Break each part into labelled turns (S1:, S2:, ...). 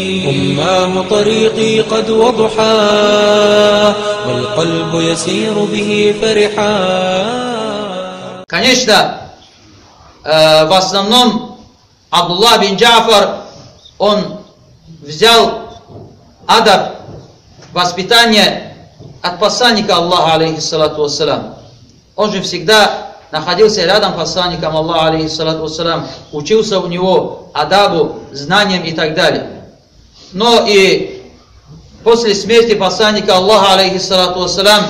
S1: أماه طريقي قد وضحى والقلب يسير به فرحا.
S2: Конечно, в основном Абдуллах бин Джафар, он взял адаб, воспитание от посланника Аллаха, алейхиссалату вассалам. Он же всегда находился рядом с посланником Аллаха, алейхиссалату вассалам, учился у него адабу, знаниям и так далее. Но и после посланника Аллаха, алейхиссалату вассалам,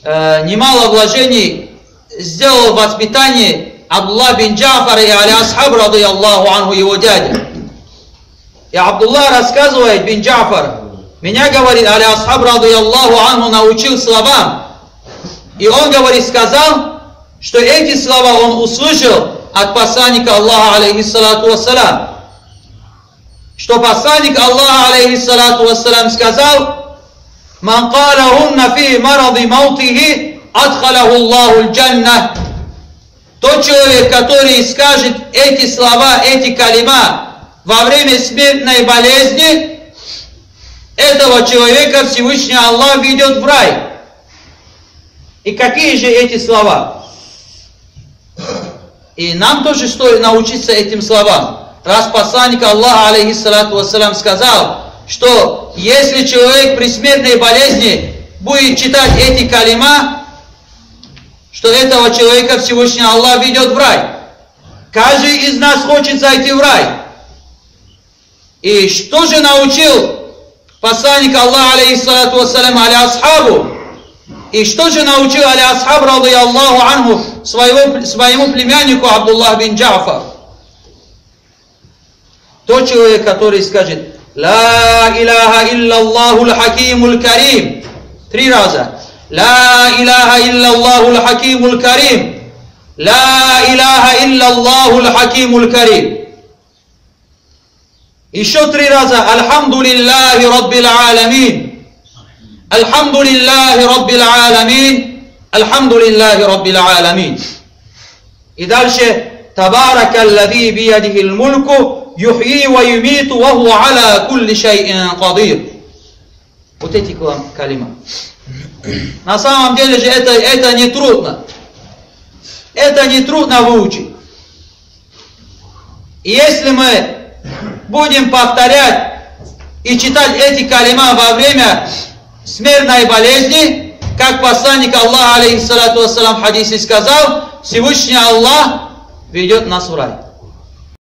S2: немало вложений сделал в воспитании Абдуллах бин Джафара и али асхаб, рады Аллаху анху, его дядя. И Абдуллах рассказывает, бин Джафар, меня, говорит, али асхаб, рады Аллаху анху, научил словам. И он, говорит, сказал, что эти слова он услышал от посланника Аллаха, алейхиссалату вассалам. Что посланник Аллаха, алейхиссалату вассалам, сказал: «Ман калахунна фи маради маутихи адхалаху Аллаху аль-джанна». Тот человек, который скажет эти слова, эти калима во время смертной болезни, этого человека Всевышний Аллах ведет в рай. И какие же эти слова? И нам тоже стоит научиться этим словам. Раз посланник Аллаха, алейхиссалату вассалам, сказал, что если человек при смертной болезни будет читать эти калима, что этого человека Всевышний Аллах ведет в рай. Каждый из нас хочет зайти в рай. И что же научил посланник Аллаха, алейхиссалату вассалам, али асхабу? И что же научил али асхаб, рады Аллаху анху, своему племяннику Абдуллах бин Джафар? Тот человек, который скажет: «Ла илляха илляллаху л-хакиму л-карим». 3 раза. «Ла илляха илляллаху л-хакиму л-карим». «Ла илляха илляллаху л-хакиму л-карим». Еще 3 раза. «Альхамдулиллахи раббил аламин». «Альхамдулиллахи раббил аламин». «Альхамдулиллахи раббил аламин». И дальше. «Табаракаллади биядихил мульку. Юхьи ва юмиту ва хуа аля кулли шайин кадир». Вот эти калима. На самом деле же это не трудно. Это не трудно выучить. И если мы будем повторять и читать эти калима во время смертной болезни, как посланник Аллаха, алейхиссалату вассалам, в хадисе сказал, Всевышний Аллах ведет нас в рай.